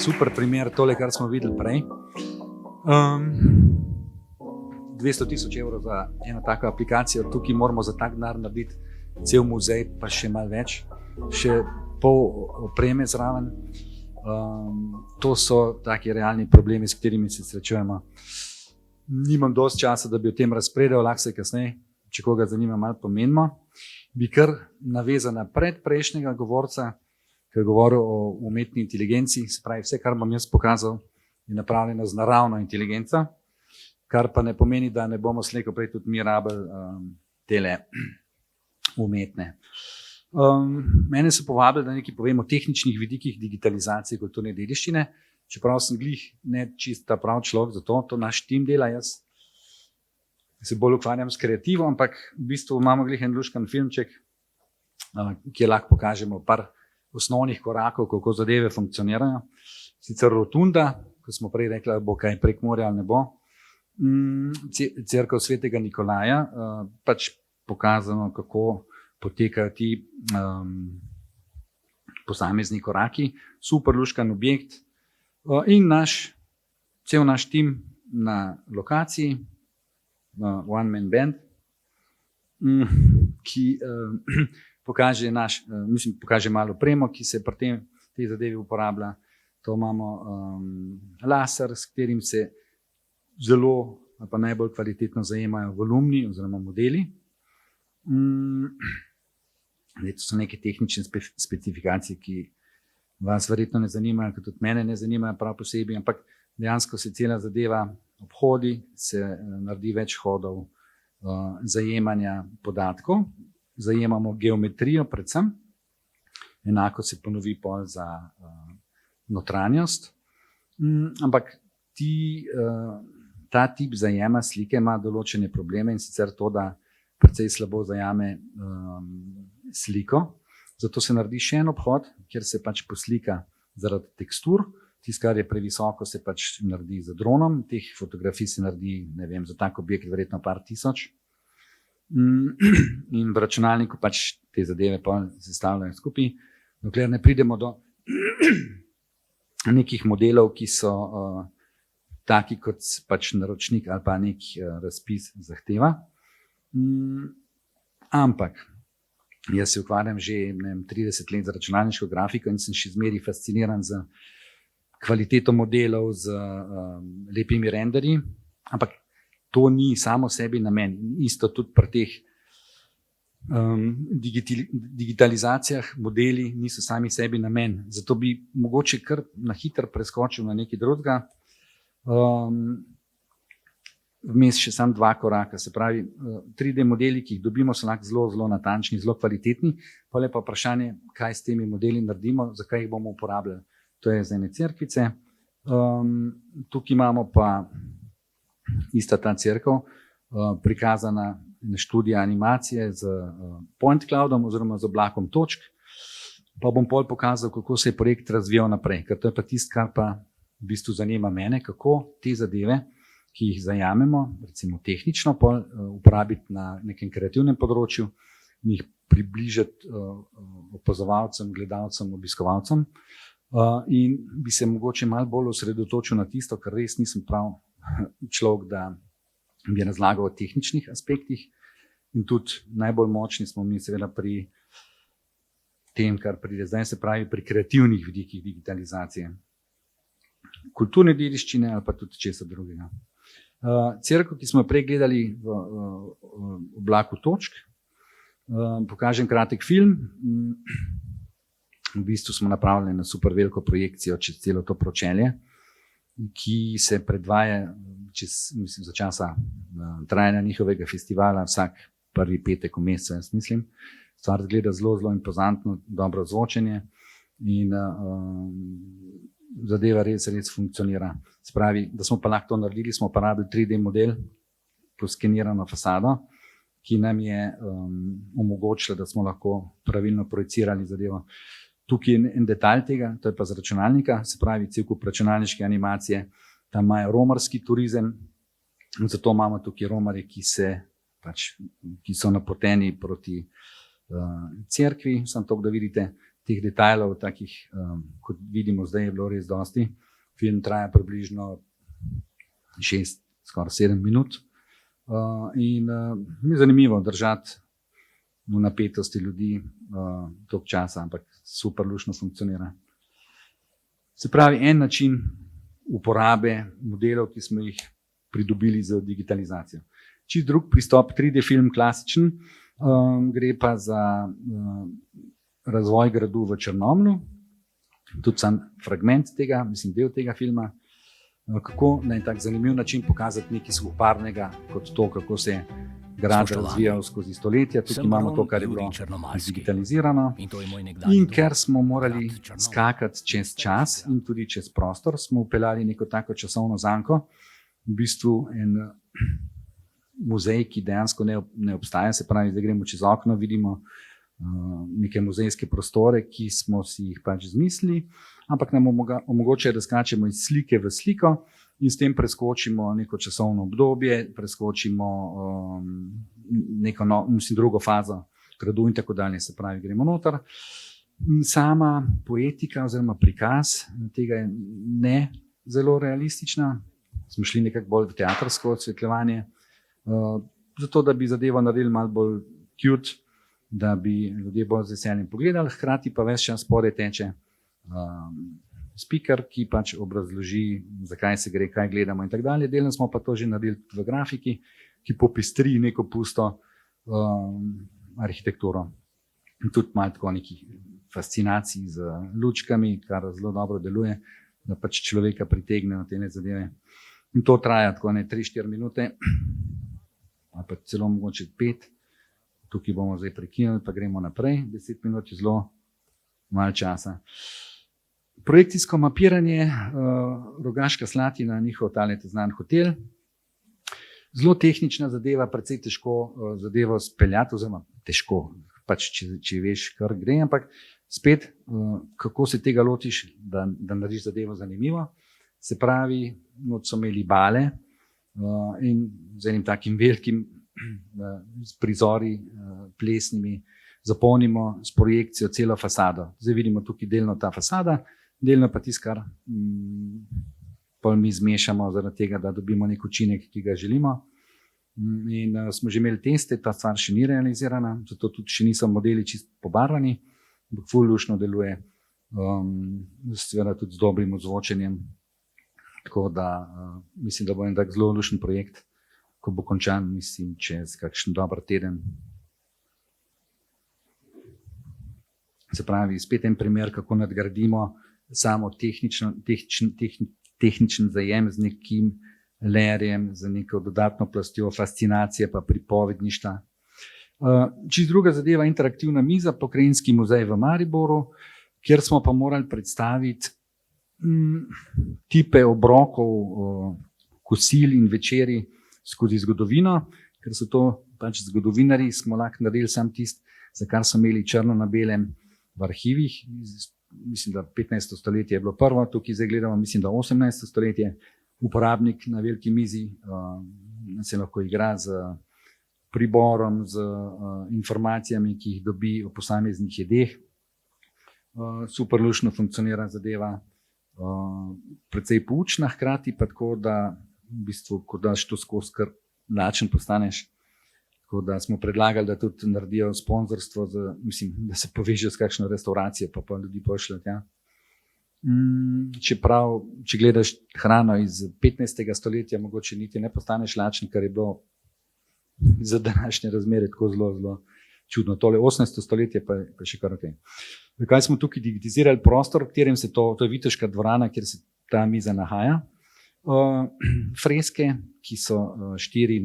Super primer, tole, kar smo videli prej. 200.000 evrov za eno tako aplikacijo, tukaj moramo za tak denar narediti cel muzej, pa še malo več, še pol opreme zraven. To so taki realni problemi, s katerimi se srečujemo. Nimam dosti časa, da bi o tem razpredal, lahko se kasneje, če koga zanima, malo pomenimo. Bi kar navezal na predprejšnjega govorca, ki je govoril o umetni inteligenci, se pravi, vse, kar bom jaz pokazal, je napravljeno z naravno inteligenco, kar pa ne pomeni, da ne bomo slej ko prej tudi mi rabili tele umetne. Mene so povabili, da nekaj povem o tehničnih vidikih digitalizacije kulturne dediščine, čeprav sem glih ne čisto prav človek za to, to naš tim dela, jaz se bolj ukvarjam s kreativo, ampak v bistvu imamo glih en luškan filmček, kjer lahko pokažemo par osnovnih korakov, kako zadeve funkcionirajo. Sicer rotunda, ko smo prej rekli, bo kaj prek morja ali ne bo, Cerkev svetega Nikolaja, pač pokazano, kako potekajo ti posamezni koraki, super luškan objekt in cel naš tim na lokaciji, one man band, ki pokaže malo opremo, ki se pri tej zadevi uporablja. To imamo laser, s katerim se zelo ali pa najbolj kvalitetno zajemajo volumni oziroma modeli. To so neke tehnične specifikacije, ki vas verjetno ne zanimajo, kot tudi mene ne zanimajo prav posebej, ampak dejansko se cela zadeva obhodi, se naredi več hodov zajemanja podatkov, zajemamo geometrijo predvsem, enako se ponovi pol za notranjost, ampak ta tip zajema slike ima določene probleme, in sicer to, da precej slabo zajame sliko, zato se naredi še en obhod, kjer se pač poslika zaradi tekstur, tisto, kar je previsoko, se pač naredi z dronom, teh fotografij se naredi, ne vem, za tak objekt verjetno par tisoč. In v računalniku pač te zadeve pa sestavljajo skupaj, dokler ne pridemo do nekih modelov, ki so taki, kot pač naročnik ali pa nek razpis zahteva. Ampak jaz se ukvarjam že 30 let z računalniško grafiko in sem še zmeraj fasciniran z kvaliteto modelov, z lepimi renderji, ampak to ni samo sebi namen. Isto tudi pri teh digitalizacijah modeli niso sami sebi namen. Zato bi mogoče kar na hitro preskočil na nekaj drugega. Vmes še samo 2 koraka. Se pravi, 3D modeli, ki jih dobimo, so lahko zelo, zelo natančni, zelo kvalitetni. Pol je pa vprašanje, kaj s temi modeli naredimo, zakaj jih bomo uporabljali. To je za ene cerkvice. Tukaj imamo pa ista ta cerkev, prikazana na študija animacije z point cloudom oziroma z oblakom točk. Pa bom pol pokazal, kako se je projekt razvijal naprej, ker to je pa tisto, kar pa v bistvu zanima mene, kako te zadeve, ki jih zajamemo, recimo tehnično, pol uporabiti na nekem kreativnem področju in jih približati opazovalcem, gledalcem, obiskovalcem. In bi se mogoče malo bolj osredotočil na tisto, kar res nisem prav človek, da bi razlagal o tehničnih aspektih, in tudi najbolj močni smo mi seveda pri tem, kar pride zdaj, se pravi pri kreativnih vidikih digitalizacije kulturne dediščine ali pa tudi česa drugega. Cerkev, ki smo jo prej gledali v oblaku točk, pokažem kratek film. V bistvu smo napravili na super veliko projekcijo čez celo to pročelje, ki se predvaja za časa trajanja njihovega festivala vsak prvi petek v mesecu, jaz mislim. Stvar izgleda zelo, zelo impozantno, dobro ozvočenje in zadeva res funkcionira. Se pravi, da smo pa lahko to naredili, smo pa rabili 3D model plus skenirano fasado, ki nam je omogočila, da smo lahko pravilno projicirali zadevo. Tukaj je en detalj tega, to je pa z računalnika, se pravi cel kup računalniške animacije, tam imajo romarski turizem, in zato imamo tukaj romarje, ki so napoteni proti cerkvi, samo to, da vidite teh detajlov, takih, kot vidimo zdaj, je bilo res dosti. Film traja približno 6, skoraj 7 minut in je zanimivo držati v napetosti ljudi toliko časa, ampak super luštno funkcionira. Se pravi, en način uporabe modelov, ki smo jih pridobili z digitalizacijo. Čist drug pristop, 3D film klasičen, gre pa za razvoj gradu v Črnomlju, tudi sam fragment tega, mislim del tega filma, kako na en tak zanimiv način pokazati nekaj suhoparnega kot to, kako se je grad razvijal skozi stoletja. Tukaj imamo to, kar je bilo digitalizirano. In ker smo morali skakati čez čas in tudi čez prostor, smo upeljali neko tako časovno zanko, v bistvu en muzej, ki dejansko ne obstaja, se pravi, da gremo čez okno, vidimo neke muzejske prostore, ki smo si jih pač zmislili, ampak nam omogočajo, da skačemo iz slike v sliko in s tem preskočimo neko časovno obdobje, preskočimo neko drugo fazo gradu in tako dalje, se pravi, gremo noter. Sama poetika oziroma prikaz tega je ne zelo realistična, smo šli nekako bolj v teatrsko osvetljevanje, zato da bi zadevo naredili malo bolj cute, da bi ljudje bolj z veseljem pogledali, hkrati pa ves čas spodaj teče speaker, ki pač obrazloži, zakaj se gre, kaj gledamo in tako dalje. Delno smo pa to že naredili v grafiki, ki popestri neko pusto arhitekturo. In tudi malo tako nekih fascinacij z lučkami, kar zelo dobro deluje, da pač človeka pritegne na te zadeve. In to traja tako 3-4 minute, ali pa celo mogoče 5. Tukaj bomo zdaj prekinili, pa gremo naprej. 10 minut je zelo malo časa. Projekcijsko mapiranje, Rogaška Slatina, njihov talent znan hotel. Zelo tehnična zadeva, precej težko zadevo speljati, oziroma težko, pač če veš, kar gre, ampak spet, kako se tega lotiš, da narediš zadevo zanimivo. Se pravi, noč so imeli bale in z enim takim velikim s prizori plesnimi zapolnimo s projekcijo celo fasado. Zdaj vidimo tukaj delno ta fasada, delno pa tisto, kar pol mi zmešamo zaradi tega, da dobimo nek učinek, ki ga želimo. In smo že imeli teste, ta stvar še ni realizirana, zato tudi še niso modeli čisto pobarvani, ampak ful luštno deluje, seveda tudi z dobrim ozvočenjem. Tako da mislim, da bo en tak zelo lušten projekt, ko bo končan, mislim, čez kakšen dober teden. Se pravi, spet en primer, kako nadgradimo samo tehničen zajem z nekim layerjem, z neko dodatno plastjo fascinacije pa pripovedništva. Čisto druga zadeva, interaktivna miza, Pokrajinski muzej v Mariboru, kjer smo pa morali predstaviti tipe obrokov, kosil in večeri skozi zgodovino, ker so to pač zgodovinarji, smo lahko naredili sam tisto, za kar so imeli črno na belem v arhivih. Mislim, da 15. stoletje je bilo prvo, tukaj zdaj gledamo, mislim, da 18. stoletje. Uporabnik na veliki mizi se lahko igra z priborom, z informacijami, ki jih dobi o posameznih jedeh. Super luštno funkcionira zadeva, precej poučna, hkrati pa tako, da v bistvu, ko daš to skozi, kar lačen postaneš. Tako da smo predlagali, da tudi naredijo sponzorstvo, da se poveže s kakšno restauracijo, pa ljudi pošlje tja. Čeprav, če gledaš hrano iz 15. stoletja, mogoče niti ne postaneš lačen, kar je bilo za današnje razmere tako zelo, zelo čudno. Tole 18. stoletje pa je še kar ok. Zakaj smo tukaj digitizirali prostor, v katerem to je Viteška dvorana, kjer se ta miza nahaja. Freske, ki so 4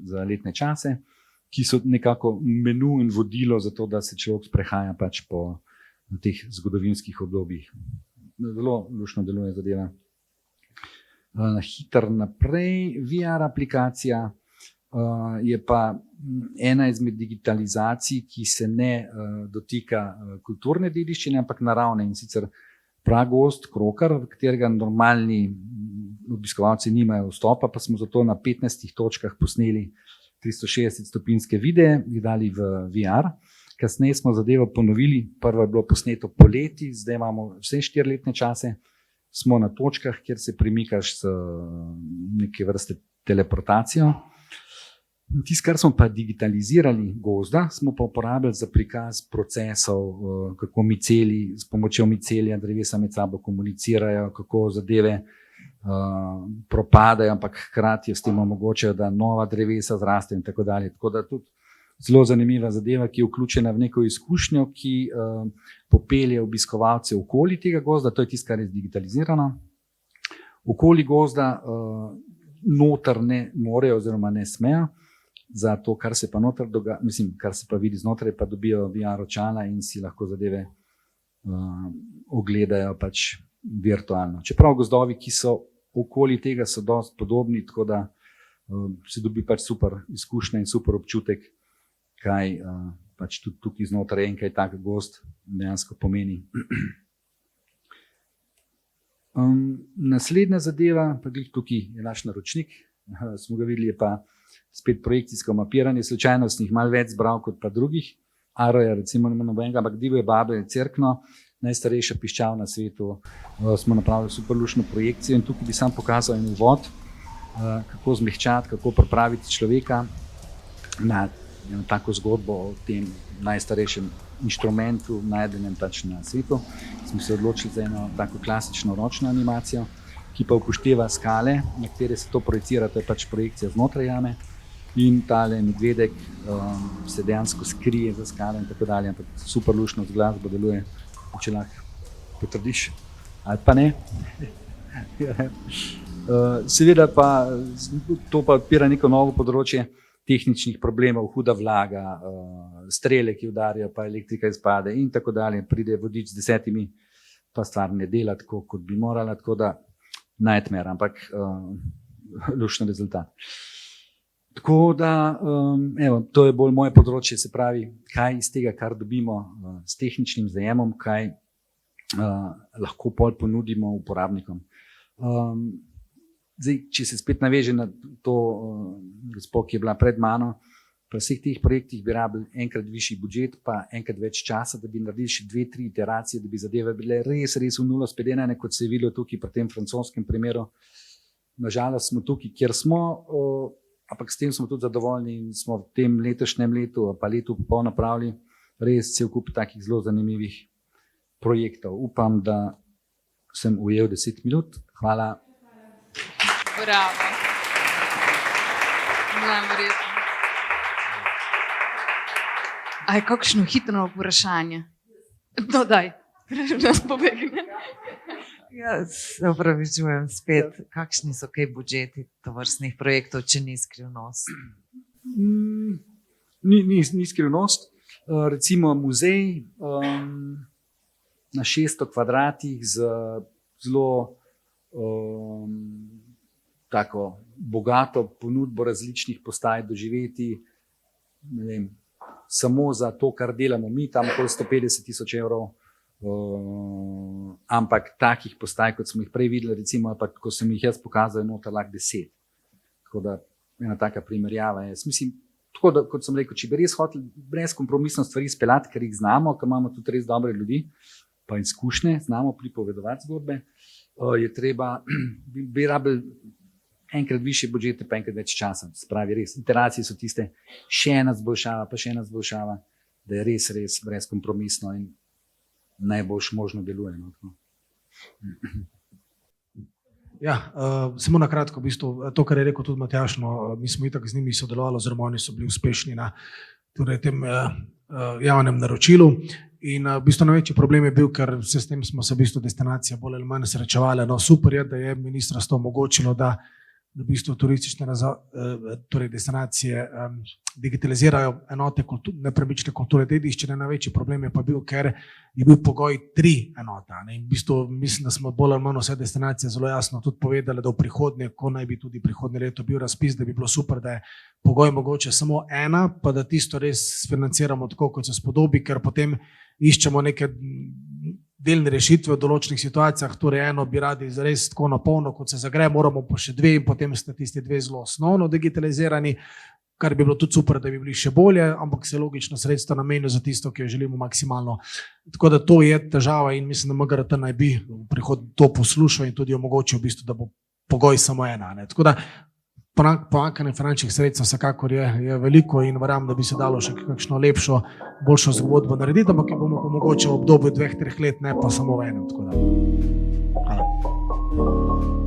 za letne čase, ki so nekako menu in vodilo za to, da se človek sprehaja pač po teh zgodovinskih obdobjih. Zelo luštno deluje zadeva. Hitro naprej, VR aplikacija, je pa ena izmed digitalizacij, ki se ne dotika kulturne dediščine, ampak naravne, in sicer pragozd Krokar, v katerega normalni obiskovalci nimajo vstopa, pa smo zato na 15 točkah posneli 360-stopinjske videe, jih dali v VR. Kasneje smo zadevo ponovili, prvo je bilo posneto poleti, zdaj imamo vse 4-letne čase, smo na točkah, kjer se premikaš z neke vrste teleportacijo. Tisto, kar smo pa digitalizirali gozda, smo pa uporabljali za prikaz procesov, kako miceli, s pomočjo micelija drevesa med sabo komunicirajo, kako zadeve propadajo, ampak hkrati s tem omogočajo, da nova drevesa zrastejo in tako dalje. Tako da tudi zelo zanimiva zadeva, ki je vključena v neko izkušnjo, ki popelje obiskovalce okoli tega gozda, to je tisto, kar je digitalizirano. Okoli gozda noter ne morejo oziroma ne smejo, za to, kar se pa noter dogaja, mislim, kar se pa vidi znotraj, pa dobijo VR očala in si lahko zadeve ogledajo pač virtualno. Čeprav gozdovi, ki so okoli tega, so dosti podobni, tako da se dobi pač super izkušnja in super občutek, kaj pač tudi tukaj znotraj en kaj tak gozd dejansko pomeni. Naslednja zadeva, pa tukaj je naš naročnik, smo ga videli, je pa spet projekcijsko mapiranje slučajnostnih, malo več zbral kot pa drugih. Aroja recimo nima nobenega, ampak Divje babe je Cerkno, najstarejša piščal na svetu. Smo napravili super luštno projekcijo in tukaj bi sam pokazal en uvod, kako zmehčati, kako pripraviti človeka na eno tako zgodbo o tem najstarejšem inštrumentu, najdenem pač na svetu. Smo se odločili za eno tako klasično ročno animacijo, ki pa upošteva skale, na katere se to projicira, to je pač projekcija znotraj jame, in tale medvedek se dejansko skrije za skale in tako dalje, ampak super luštno z glasbo deluje, če lahko potrdiš, ali pa ne. Seveda pa to pa odpira neko novo področje tehničnih problemov, huda vlaga, strele, ki udarijo, pa elektrika izpade in tako dalje, pride vodič z 10, pa stvar ne dela tako, kot bi morala, tako da nightmare, ampak lušten rezultat. Tako da, evo, to je bolj moje področje, se pravi, kaj iz tega, kar dobimo s tehničnim zajemom, kaj lahko pol ponudimo uporabnikom. Zdaj, če se spet naveže na to gospo, ki je bila pred mano, pri vseh teh projektih bi rabili enkrat višji budžet, pa enkrat več časa, da bi naredili še 2-3 iteracije, da bi zadeve bile res v nulo spedenane, kot se je videlo tukaj pri tem francoskem primeru. Nažalost smo tukaj, kjer smo, ampak s tem smo tudi zadovoljni in smo v tem letošnjem letu, pa letu pol napravili res cel kup takih zelo zanimivih projektov. Upam, da sem ujel 10 minut. Hvala. Bravo. Najverjetno. A je kakšno hitro vprašanje? No, daj, nas pobegne. Ja, se opravičujem spet, kakšni so kaj budžeti tovrstnih projektov, če ni skrivnost? Ni skrivnost. Recimo muzej na 600 kvadratih z zelo tako bogato ponudbo različnih postaj doživeti, ne vem, samo za to, kar delamo mi, tam okoli 150 000 evrov, ampak takih postaj, kot smo jih prej videli, recimo, pa ko sem jih jaz pokazal, je noter lahko 10. Tako da ena taka primerjava je. Mislim, tako da, kot sem rekel, če bi res hoteli brezkompromisno stvari speljati, ker jih znamo, ker imamo tudi res dobre ljudi, pa izkušnje, znamo pripovedovati zgodbe, je treba, bi rabili enkrat višje budžete, pa enkrat več časa. Spravi res, iteracije so tiste, še ena zboljšava, pa še ena zboljšava, da je res brezkompromisno in najboljš možno deluje. No. Ja, samo na kratko, v bistvu, to, kar je rekel tudi Matjaž, no, mi smo itak z njimi sodelovali, oziroma oni so bili uspešni na tem javnem naročilu. In v bistvu največji problem je bil, ker s tem smo se v bistvu destinacija bolj ali manj srečevali. No, super je, da je ministrstvo omogočilo, da da v bistvu turistične torej destinacije digitalizirajo enote nepremične kulturne dediščine. Največji problem je pa bil, ker je bil pogoj 3 enota. In v bistvu mislim, da smo bolj ali manj vse destinacije zelo jasno tudi povedali, da v prihodnje, ko naj bi tudi prihodnje leto bil razpis, da bi bilo super, da je pogoj mogoče samo 1, pa da tisto res financiramo tako, kot se spodobi, ker potem iščemo neke delne rešitve v določenih situacijah, torej eno bi radi res tako na polno, kot se zagre, moramo pa še 2 in potem sta tisti 2 zelo osnovno digitalizirani, kar bi bilo tudi super, da bi bili še bolje, ampak se logično sredstva namenijo za tisto, ki jo želimo maksimalno. Tako da to je težava in mislim, da MGRT naj bi v prihodnje to poslušal in tudi omogočil v bistvu, da bo pogoj samo 1. Ne. Tako da pomanjkanje finančnih sredstev vsekakor je veliko in verjamem, da bi se dalo še kakšno lepšo, boljšo zgodbo narediti, ampak jo bomo mogoče v obdobju 2-3 let, ne pa samo v enem. Tako da. Hvala.